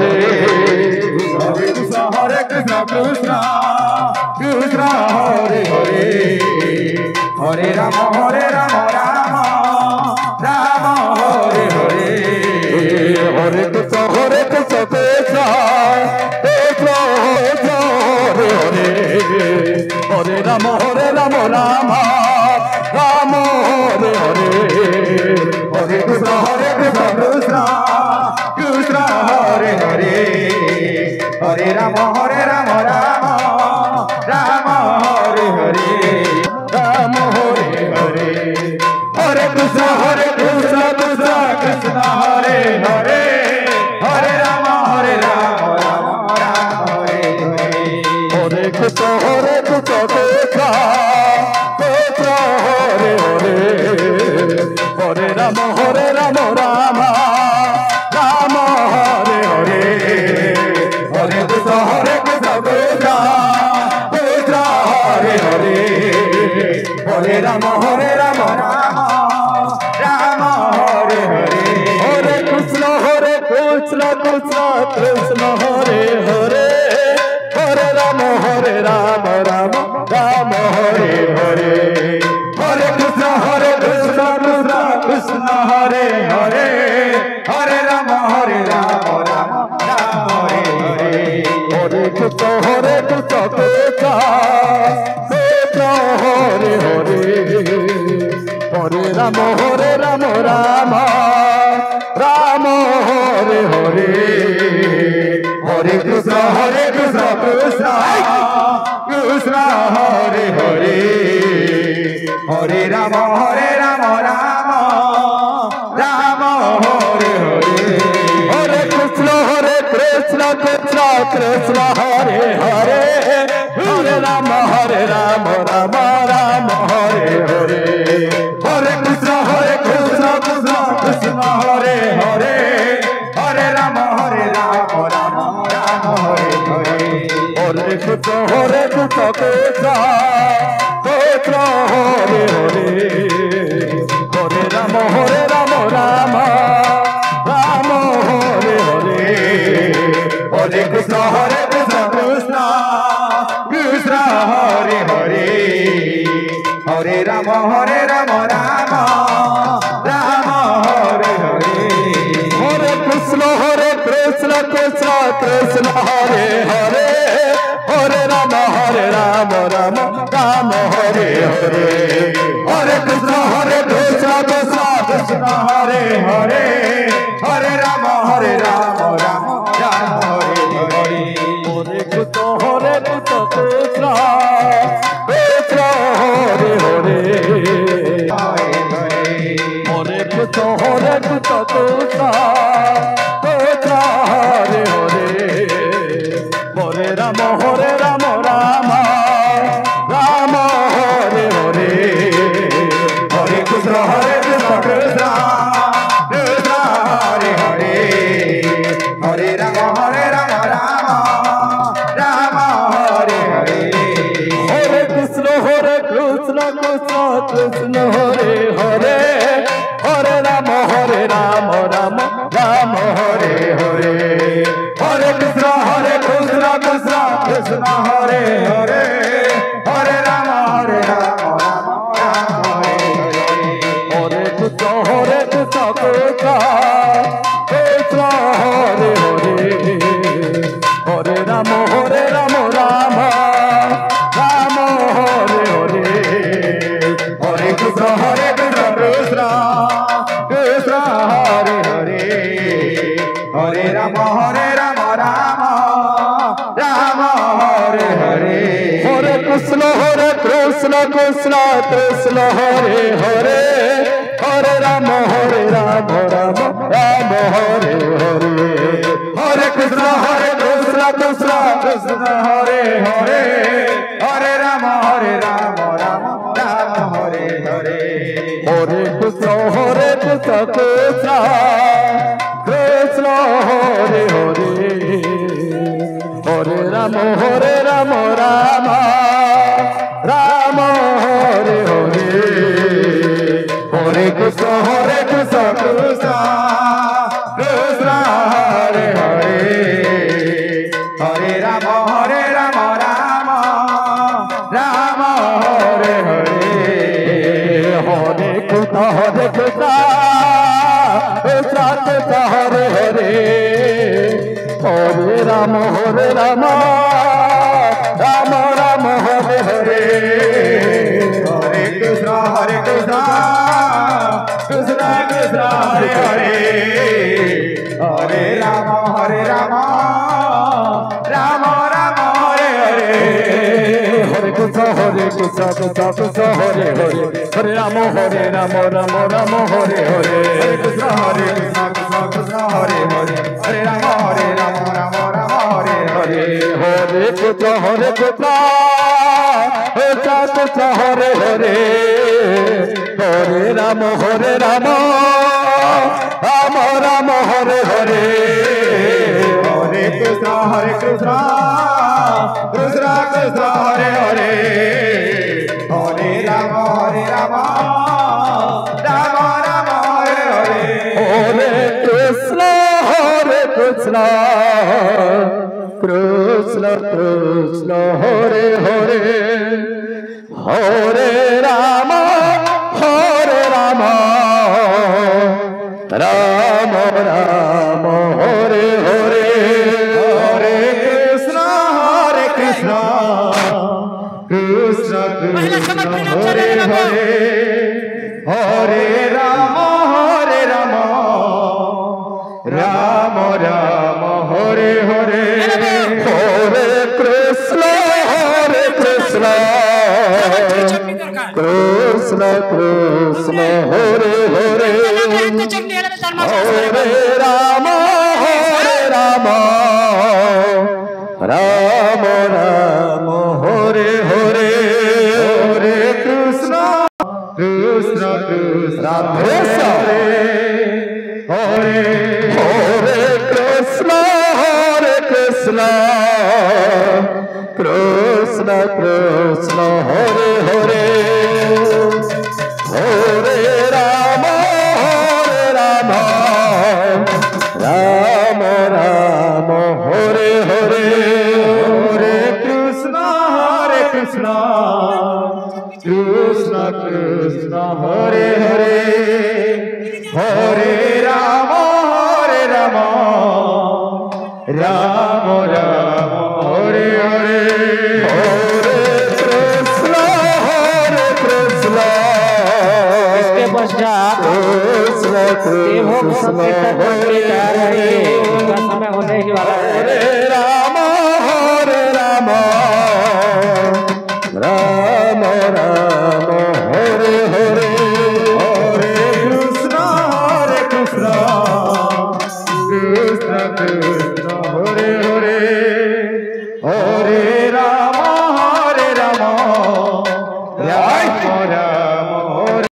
Hare Hare Krishna Krishna Krishna Hare Hare Hare Rama Rama Rama Hare Hare Hare Krishna Krishna Krishna Hare Hare Hare Rama Rama Rama Hare Hare Hare Krishna Krishna Krishna Hare Hare Hare Rama Rama Rama Hare Hare Rama Hare Hare Hare Krishna Krishna Krishna Hare Hare Hare Rama Rama Hare Hare Hare Krishna Krishna Krishna Hare Hare Hare Rama Rama Rama Hare Hare Hare Krishna Krishna Krishna Hare Hare Hare Rama Rama Rama Hare Hare Hare Krishna Krishna Krishna Hare Hare Hare Rama Rama Rama Hare Hare Hare Krishna Krishna Krishna Hare Hare Hare Rama Rama Hare Hare Hare Krishna Krishna Krishna Hare Hare Hare Rama Rama Rama Hare Hare Hare Krishna Krishna Krishna Hare Hare Hare Rama Rama Rama Hare Hare Hare Krishna Krishna Krishna Hare Hare Hare Rama Rama Rama Hare Hare Hare Krishna Krishna Krishna Hare Hare Hare Rama Rama Rama Hare Hare Hare Krishna Krishna Krishna Hare Hare Hare Rama Rama Rama Hare Hare Hare Krishna Krishna Krishna Hare Hare Hare Rama Rama Rama Hare Hare Hare Krishna Krishna Krishna Hare Hare Hare Rama Rama Hare Hare Hare Krishna Krishna Krishna Hare Hare Hare Rama Rama Hare Hare Hare Krishna Krishna Hare Hare Hare Krishna Krishna Hare Hare Hare Rama Rama Rama Hare Hare Hare Krishna Krishna Hare Hare Hare Rama Rama Rama Hare Hare Hare Krishna Krishna Hare Hare Hare Rama Rama Rama Hare Hare Hare Krishna Krishna Hare Hare Hare Rama Rama Hare Hare Hare Krishna Krishna Hare Hare Hare Rama Rama Rama Hare Hare Hare Krishna Krishna Hare Hare Hare Rama Rama Rama Hare Hare Hare Krishna Krishna Hare Hare Hare Rama Rama Rama Hare Hare Hare Krishna Krishna Hare Hare Hare Rama Rama Rama Hare Hare Hare Krishna Krishna Krishna Hare Hare Hare Rama Rama Rama Hare Hare Hare Krishna Krishna Krishna Hare Hare Hare Rama Rama Rama Hare Hare Hare Krishna Krishna Krishna Hare Hare Hare Rama Rama Rama Hare Hare Hare Krishna Krishna Krishna Hare Hare Hare Rama Rama Rama Hare Hare Hare Krishna Krishna Krishna Hare Hare Hare Rama Rama Hare Hare Hare Krishna Krishna Hare Hare Hare Rama Rama Rama Hare Hare Hare Krishna Krishna Krishna Hare Hare Hare Rama Rama Rama Hare Hare Hare Krishna Krishna Krishna Hare Hare Hare Rama Rama Rama Hare Hare Hare Krishna Krishna Krishna Hare Hare Hare Rama Rama Hare Hare Hare Krishna Krishna Krishna Hare Hare Hare Rama Rama Rama Hare Hare Hare Krishna Krishna Hare Hare Hare Krishna Krishna Krishna Hare Hare Hare Rama Rama Rama Hare Hare Hare Krishna Krishna Krishna Hare Hare Hare Rama Rama Hare Hare इसके पश्चात देवभोग संकीर्तन करके तैयार रहिए, उनका समय होने ही वाला है। Hare Rama Rama Hare Hare Hare Krishna Krishna Hare Hare Hare